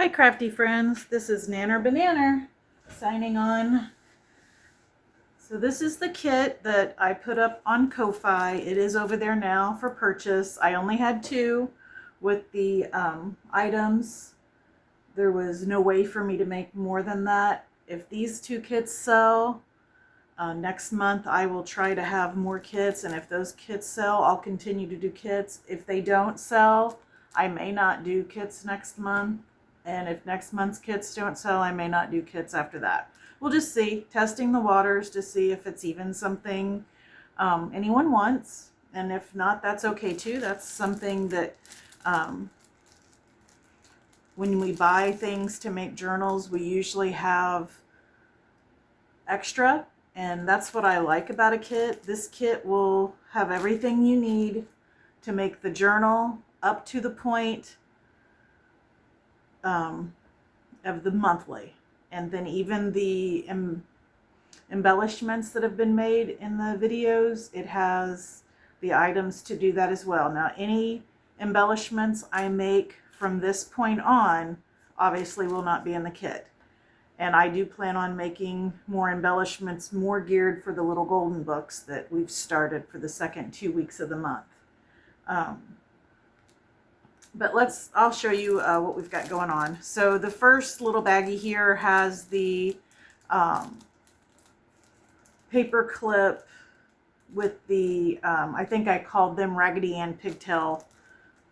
Hi crafty friends, this is Nanner Banana signing on. So this is the kit that I put up on Ko-Fi. It is over there now for purchase. I only had two with the items. There was no way for me to make more than that. If these two kits sell, next month I will try to have more kits, and if those kits sell, I'll continue to do kits. If they don't sell, I may not do kits next month. And if next month's kits don't sell, I may not do kits after that. We'll just see, testing the waters to see if it's even something anyone wants. And if not, that's okay too. That's something that when we buy things to make journals, we usually have extra. And that's what I like about a kit. This kit will have everything you need to make the journal up to the point of the monthly, and then even the embellishments that have been made in the videos, it has the items to do that as well. Now, any embellishments I make from this point on obviously will not be in the kit, and I do plan on making more embellishments more geared for the little golden books that we've started for the second 2 weeks of the month. But I'll show you what we've got going on. So the first little baggie here has the paper clip with the, I think I called them Raggedy and Pigtail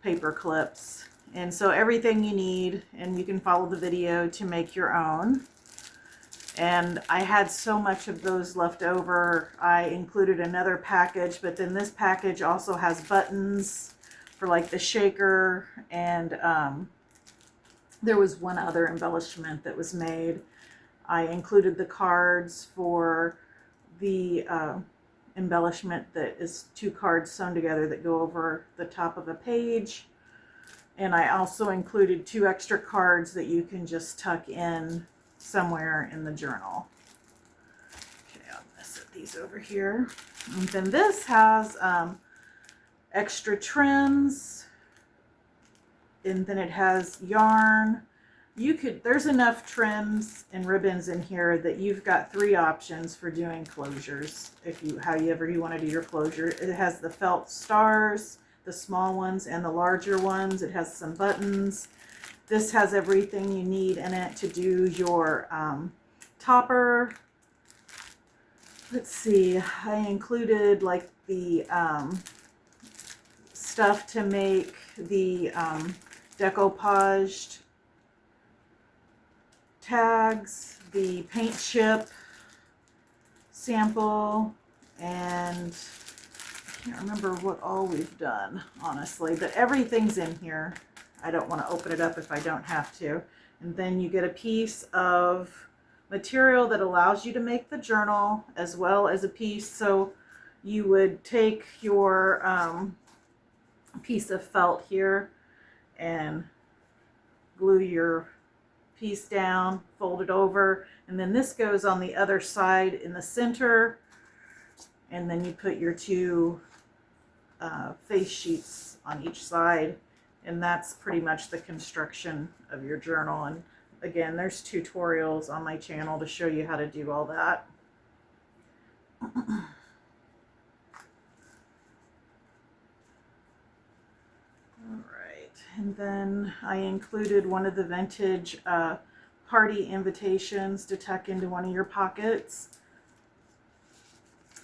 paper clips. And so everything you need, and you can follow the video to make your own. And I had so much of those left over, I included another package, but then this package also has buttons for like the shaker, and there was one other embellishment that was made. I included the cards for the embellishment that is 2 cards sewn together that go over the top of a page. And I also included 2 extra cards that you can just tuck in somewhere in the journal. Okay, I'm gonna set these over here. And then this has extra trims, and then it has yarn. There's enough trims and ribbons in here that you've got 3 options for doing closures, however you want to do your closure. It has the felt stars, the small ones and the larger ones. It has some buttons. This has everything you need in it to do your topper. Let's see, I included like the stuff to make the decoupaged tags, the paint chip sample, and I can't remember what all we've done, honestly, but everything's in here. I don't want to open it up if I don't have to. And then you get a piece of material that allows you to make the journal, as well as a piece. So you would take your piece of felt here and glue your piece down, fold it over, and then this goes on the other side in the center, and then you put your 2 face sheets on each side, and that's pretty much the construction of your journal. And again, there's tutorials on my channel to show you how to do all that. And then I included one of the vintage party invitations to tuck into one of your pockets.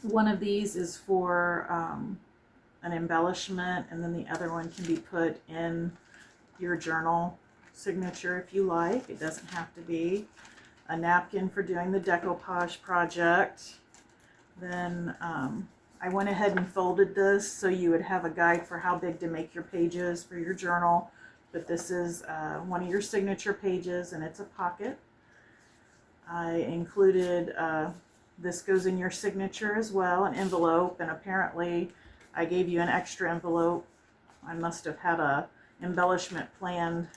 One of these is for an embellishment, and then the other one can be put in your journal signature if you like. It doesn't have to be. A napkin for doing the decoupage project. Then I went ahead and folded this so you would have a guide for how big to make your pages for your journal. But this is one of your signature pages, and it's a pocket. I included, this goes in your signature as well, an envelope, and apparently I gave you an extra envelope. I must have had a embellishment planned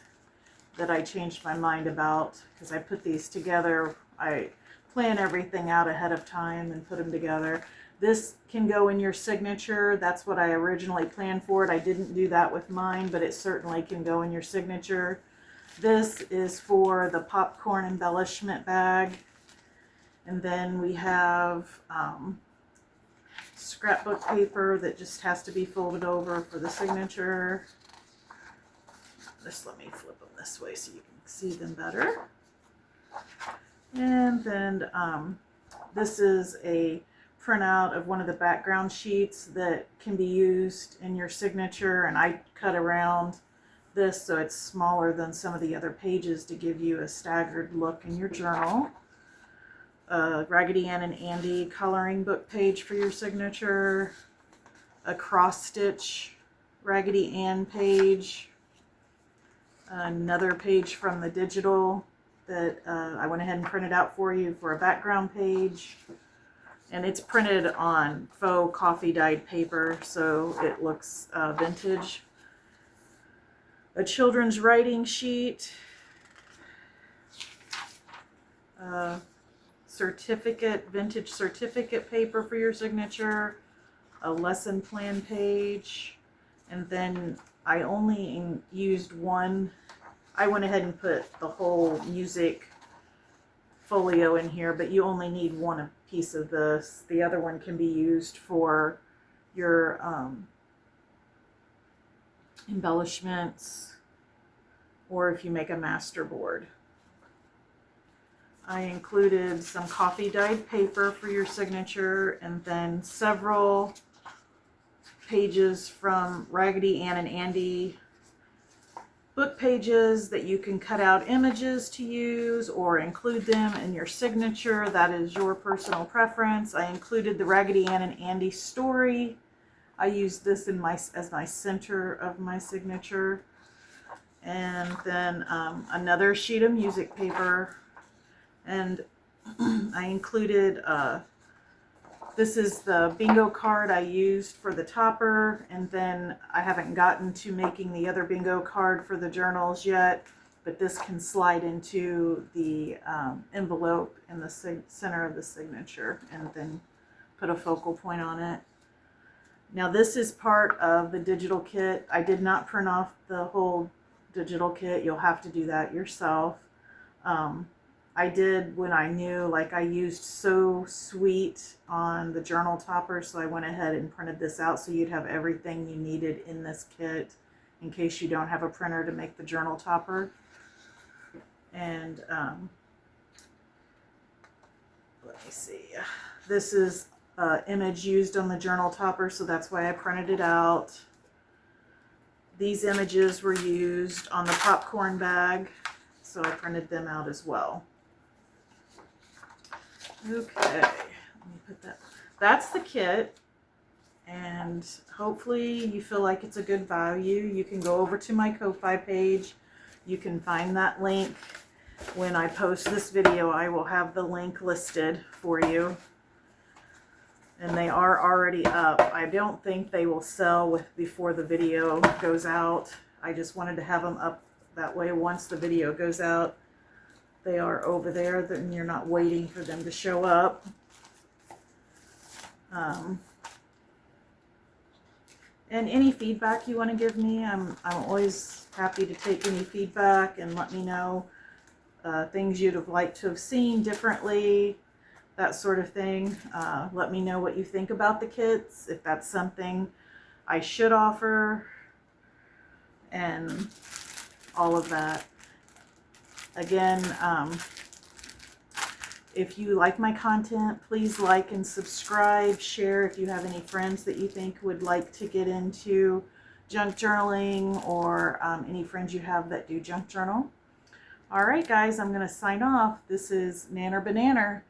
that I changed my mind about, because I put these together. I plan everything out ahead of time and put them together. This can go in your signature. That's what I originally planned for it. I didn't do that with mine, but it certainly can go in your signature. This is for the popcorn embellishment bag. And then we have scrapbook paper that just has to be folded over for the signature. Just let me flip them this way so you can see them better. And then this is a printout of one of the background sheets that can be used in your signature, and I cut around this so it's smaller than some of the other pages to give you a staggered look in your journal. Raggedy Ann and Andy coloring book page for your signature, a cross stitch Raggedy Ann page, another page from the digital that I went ahead and printed out for you for a background page, and it's printed on faux coffee dyed paper so it looks vintage. A children's writing sheet, vintage certificate paper for your signature, a lesson plan page, and then I only used one. I went ahead and put the whole music folio in here, but you only need one piece of this. The other one can be used for your embellishments, or if you make a master board. I included some coffee dyed paper for your signature, and then several pages from Raggedy Ann and Andy book pages that you can cut out images to use or include them in your signature. That is your personal preference. I included the Raggedy Ann and Andy story. I used this in as my center of my signature. And then another sheet of music paper. And I included, this is the bingo card I used for the topper, and then I haven't gotten to making the other bingo card for the journals yet, but this can slide into the envelope in the center of the signature and then put a focal point on it. Now this is part of the digital kit. I did not print off the whole digital kit. You'll have to do that yourself. I did when I knew, like I used So Sweet on the journal topper, so I went ahead and printed this out so you'd have everything you needed in this kit in case you don't have a printer to make the journal topper. And let me see, this is image used on the journal topper, so that's why I printed it out. These images were used on the popcorn bag, so I printed them out as well. Okay, let me put that. That's the kit, and hopefully you feel like it's a good value. You can go over to my Ko-Fi page. You can find that link. When I post this video, I will have the link listed for you. And they are already up. I don't think they will sell before the video goes out. I just wanted to have them up that way once the video goes out. They are over there, then you're not waiting for them to show up. And any feedback you want to give me, I'm always happy to take any feedback, and let me know things you'd have liked to have seen differently, that sort of thing. Let me know what you think about the kits, if that's something I should offer, and all of that. Again, if you like my content, please like and subscribe, share if you have any friends that you think would like to get into junk journaling, or any friends you have that do junk journal. All right, guys, I'm going to sign off. This is Nanner Banana.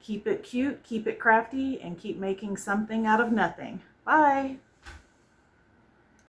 Keep it cute, keep it crafty, and keep making something out of nothing. Bye.